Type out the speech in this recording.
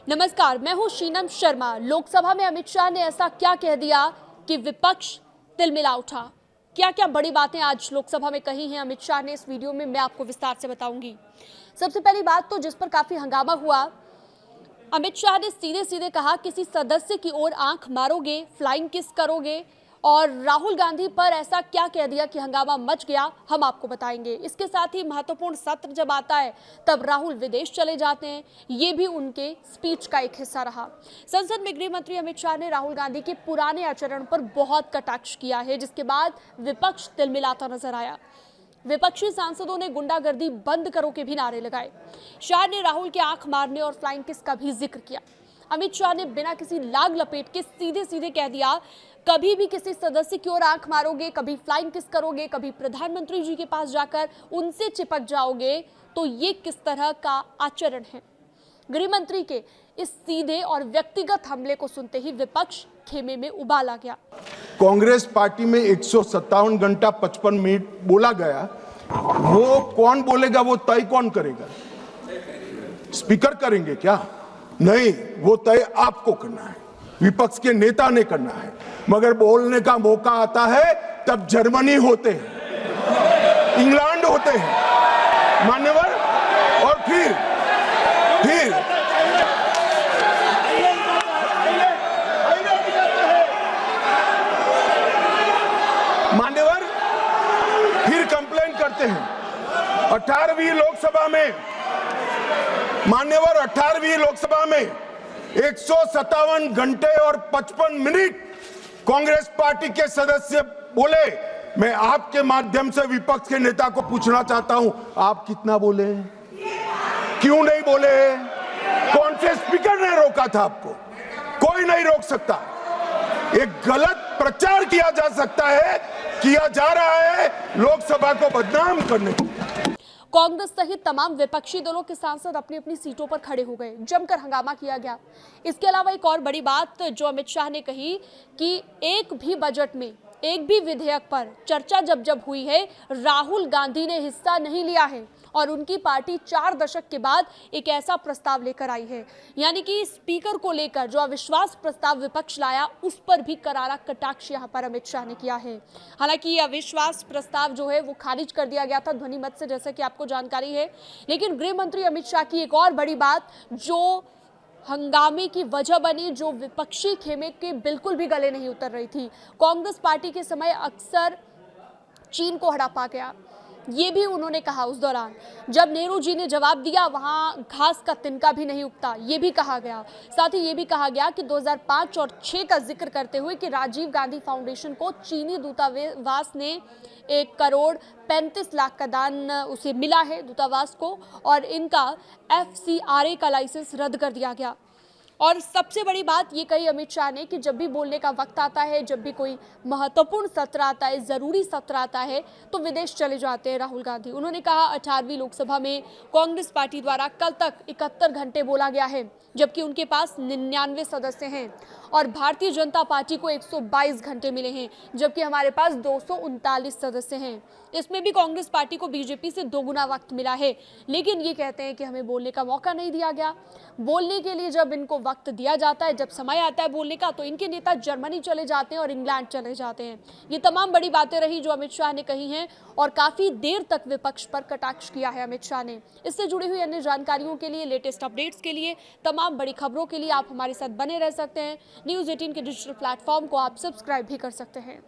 नमस्कार, मैं हूं शीनम शर्मा। लोकसभा में अमित शाह ने ऐसा क्या कह दिया कि विपक्ष तिलमिला उठा। क्या क्या बड़ी बातें आज लोकसभा में कही हैं अमित शाह ने, इस वीडियो में मैं आपको विस्तार से बताऊंगी। सबसे पहली बात तो जिस पर काफी हंगामा हुआ, अमित शाह ने सीधे सीधे कहा किसी सदस्य की ओर आंख मारोगे, फ्लाइंग किस करोगे। और राहुल गांधी पर ऐसा क्या कह दिया कि हंगामा मच गया, हम आपको बताएंगे। इसके साथ ही महत्वपूर्ण सत्र जब आता है तब राहुल विदेश चले जाते हैं, ये भी उनके स्पीच का एक हिस्सा रहा। संसद में गृह मंत्री अमित शाह ने राहुल गांधी के पुराने आचरण पर बहुत कटाक्ष किया है, जिसके बाद विपक्ष तिलमिलाता नजर आया। विपक्षी सांसदों ने गुंडागर्दी बंद करो के भी नारे लगाए। शाह ने राहुल के आंख मारने और फ्लाइंग किस का भी जिक्र किया। अमित शाह ने बिना किसी लाग लपेट के सीधे सीधे कह दिया, कभी भी किसी सदस्य की ओर आंख मारोगे, कभी फ्लाइंग किस करोगे, कभी प्रधानमंत्री जी के पास जाकर उनसे चिपक जाओगे, तो ये किस तरह का आचरण है। गृह मंत्री के इस सीधे और व्यक्तिगत हमले को सुनते ही विपक्ष खेमे में उबाल आ गया। कांग्रेस पार्टी में 157 घंटा 55 मिनट बोला गया, वो कौन बोलेगा, वो तय कौन करेगा? स्पीकर करेंगे क्या? नहीं, वो तय आपको करना है, विपक्ष के नेता ने करना है। मगर बोलने का मौका आता है तब जर्मनी होते हैं, इंग्लैंड होते हैं मान्यवर, और फिर मान्यवर फिर कंप्लेन करते हैं। 18वीं लोकसभा में मान्यवर 18वीं लोकसभा में 157 घंटे और 55 मिनट कांग्रेस पार्टी के सदस्य बोले। मैं आपके माध्यम से विपक्ष के नेता को पूछना चाहता हूं, आप कितना बोले? क्यों नहीं बोले? कौन से स्पीकर ने रोका था आपको? कोई नहीं रोक सकता। एक गलत प्रचार किया जा सकता है, किया जा रहा है लोकसभा को बदनाम करने के लिए। कांग्रेस सहित तमाम विपक्षी दलों के सांसद अपनी अपनी सीटों पर खड़े हो गए, जमकर हंगामा किया गया। इसके अलावा एक और बड़ी बात जो अमित शाह ने कही कि एक भी बजट में एक भी विधेयक पर चर्चा जब हुई है, राहुल गांधी ने हिस्सा नहीं लिया है और उनकी पार्टी 4 दशक के बाद एक ऐसा प्रस्ताव लेकर आई है। यानी कि स्पीकर को लेकर जो अविश्वास प्रस्ताव विपक्ष लाया, उस पर भी करारा कटाक्ष यहां पर अमित शाह ने किया है। हालांकि ये अविश्वास प्रस्ताव जो है वो खारिज कर दिया गया था ध्वनि मत से, जैसे कि आपको जानकारी है। लेकिन गृह मंत्री अमित शाह की एक और बड़ी बात जो हंगामे की वजह बनी, जो विपक्षी खेमे के बिल्कुल भी गले नहीं उतर रही थी, कांग्रेस पार्टी के समय अक्सर चीन को हड़पा गया, ये भी उन्होंने कहा। उस दौरान जब नेहरू जी ने जवाब दिया, वहां घास का तिनका भी नहीं उगता, ये भी कहा गया। साथ ही ये भी कहा गया कि 2005 और 6 का जिक्र करते हुए कि राजीव गांधी फाउंडेशन को चीनी दूतावास ने 1 करोड़ 35 लाख का दान उसे मिला है दूतावास को, और इनका FCRA का लाइसेंस रद्द कर दिया गया। और सबसे बड़ी बात ये कही अमित शाह ने कि जब भी बोलने का वक्त आता है, जब भी कोई महत्वपूर्ण सत्र आता है, जरूरी सत्र आता है, तो विदेश चले जाते हैं राहुल गांधी। उन्होंने कहा 18वीं लोकसभा में कांग्रेस पार्टी द्वारा कल तक 71 घंटे बोला गया है, जबकि उनके पास 99 सदस्य हैं, और भारतीय जनता पार्टी को 122 घंटे मिले हैं, जबकि हमारे पास 239 सदस्य हैं। इसमें भी कांग्रेस पार्टी को बीजेपी से 2 गुना वक्त मिला है। लेकिन ये कहते हैं कि हमें बोलने का मौका नहीं दिया गया। बोलने के लिए जब इनको वक्त दिया जाता है, जब समय आता है बोलने का, तो इनके नेता जर्मनी चले जाते हैं और इंग्लैंड चले जाते हैं। ये तमाम बड़ी बातें रही जो अमित शाह ने कही हैं, और काफी देर तक विपक्ष पर कटाक्ष किया है अमित शाह ने। इससे जुड़ी हुई अन्य जानकारियों के लिए, लेटेस्ट अपडेट्स के लिए, तमाम बड़ी खबरों के लिए आप हमारे साथ बने रह सकते हैं। न्यूज़ 18 के डिजिटल प्लेटफॉर्म को आप सब्सक्राइब भी कर सकते हैं।